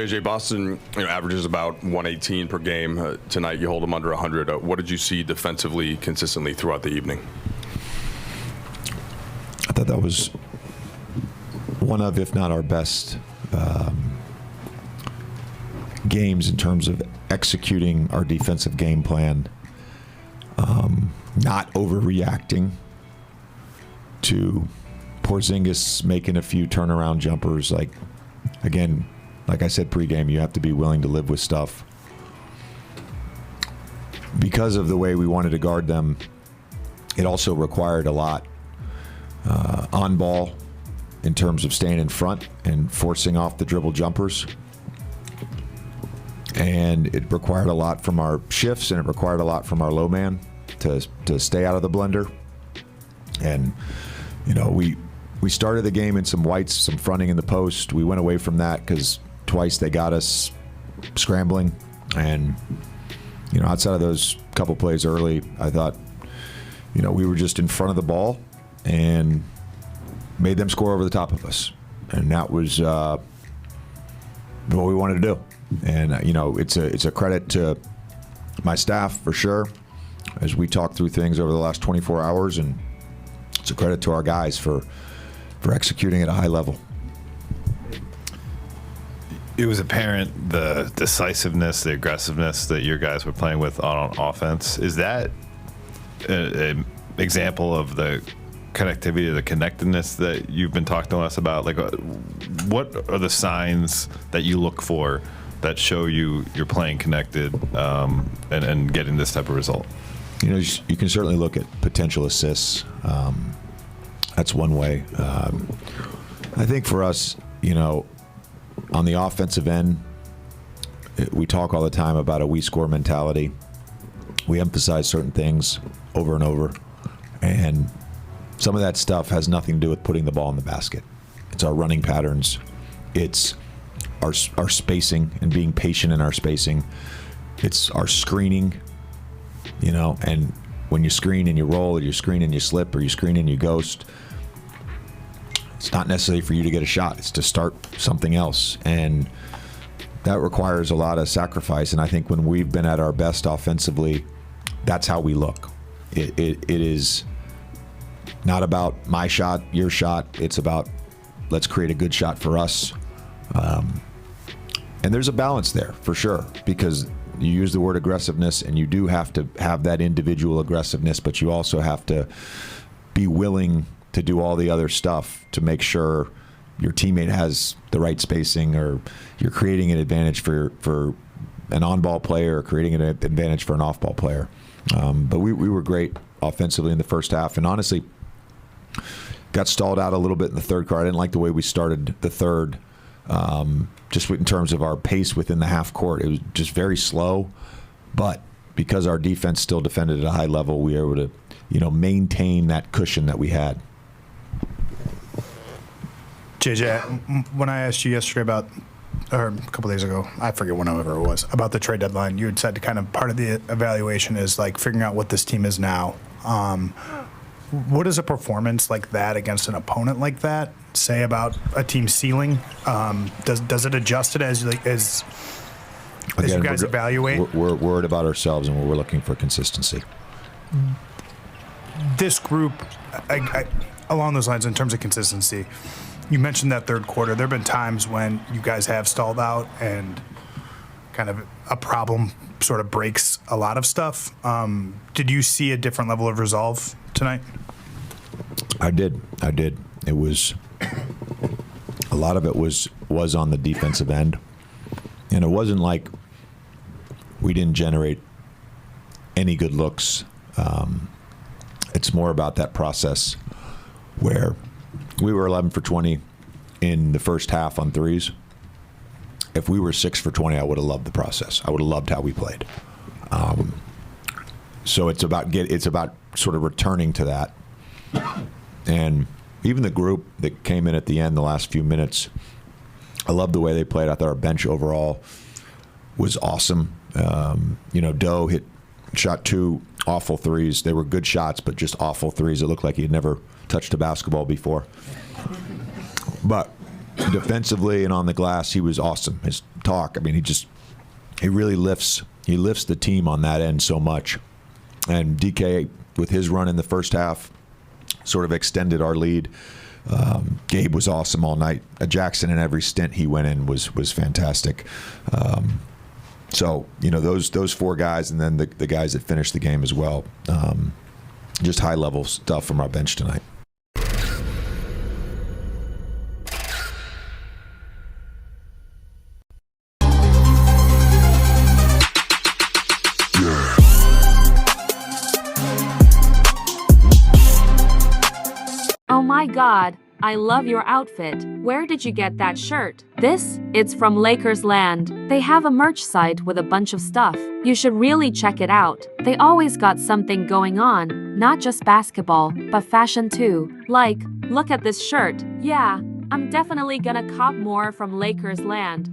JJ, Boston averages about 118 per game. Tonight you hold them under 100. What did you see defensively consistently throughout the evening? I thought that was one of, if not our best games in terms of executing our defensive game plan, not overreacting to Porzingis making a few turnaround jumpers. Like I said pregame, you have to be willing to live with stuff. Because of the way we wanted to guard them, it also required a lot on ball in terms of staying in front and forcing off the dribble jumpers. And it required a lot from our shifts, and it required a lot from our low man to stay out of the blender. And, we started the game in some whites, some fronting in the post. We went away from that because twice they got us scrambling. And, outside of those couple plays early, I thought, we were just in front of the ball and made them score over the top of us. And that was what we wanted to do. And, it's a credit to my staff for sure as we talk through things over the last 24 hours. And it's a credit to our guys for executing at a high level. It was apparent the decisiveness, the aggressiveness that your guys were playing with on offense. Is that an example of the connectivity, the connectedness that you've been talking to us about? Like, what are the signs that you look for that show you're playing connected and getting this type of result? You can certainly look at potential assists. That's one way. I think for us, on the offensive end, we talk all the time about a we score mentality. We emphasize certain things over and over. And some of that stuff has nothing to do with putting the ball in the basket. It's our running patterns. It's our spacing and being patient in our spacing. It's our screening, and when you screen and you roll, or you screen and you slip, or you screen and you ghost, it's not necessarily for you to get a shot. It's to start something else. And that requires a lot of sacrifice. And I think when we've been at our best offensively, that's how we look. It is not about my shot, your shot. It's about let's create a good shot for us. And there's a balance there for sure, because you use the word aggressiveness, and you do have to have that individual aggressiveness, but you also have to be willing to do all the other stuff to make sure your teammate has the right spacing, or you're creating an advantage for an on-ball player, or creating an advantage for an off-ball player. But we were great offensively in the first half, and honestly got stalled out a little bit in the third quarter. I didn't like the way we started the third, just in terms of our pace within the half court. It was just very slow, but because our defense still defended at a high level, we were able to, maintain that cushion that we had. JJ, when I asked you yesterday or a couple days ago, I forget whenever it was, about the trade deadline, you had said kind of part of the evaluation is like figuring out what this team is now. What does a performance like that against an opponent like that say about a team's ceiling? Does it adjust it as you guys evaluate? We're worried about ourselves, and we're looking for consistency. This group, along those lines, in terms of consistency, you mentioned that third quarter. There have been times when you guys have stalled out and kind of a problem sort of breaks a lot of stuff. Did you see a different level of resolve tonight? I did. It was a lot of it was on the defensive end, and it wasn't like we didn't generate any good looks. It's more about that process where we were 11 for 20 in the first half on threes. If we were 6 for 20, I would have loved the process. I would have loved how we played. So it's about sort of returning to that. And even the group that came in at the end, the last few minutes, I loved the way they played. I thought our bench overall was awesome. Doe shot 2 awful threes. They were good shots, but just awful threes. It looked like he had never touched a basketball before. But defensively and on the glass, he was awesome. His talk. I mean, he really lifts the team on that end so much. And DK, with his run in the first half, sort of extended our lead. Gabe was awesome all night. Jackson, in every stint he went in, was fantastic. So, you know, those four guys, and then the guys that finished the game as well. Just high-level stuff from our bench tonight. Oh my god, I love your outfit. Where did you get that shirt? It's from Lakers Land. They have a merch site with a bunch of stuff. You should really check it out. They always got something going on, not just basketball, but fashion too. Like, look at this shirt. Yeah, I'm definitely gonna cop more from Lakers Land.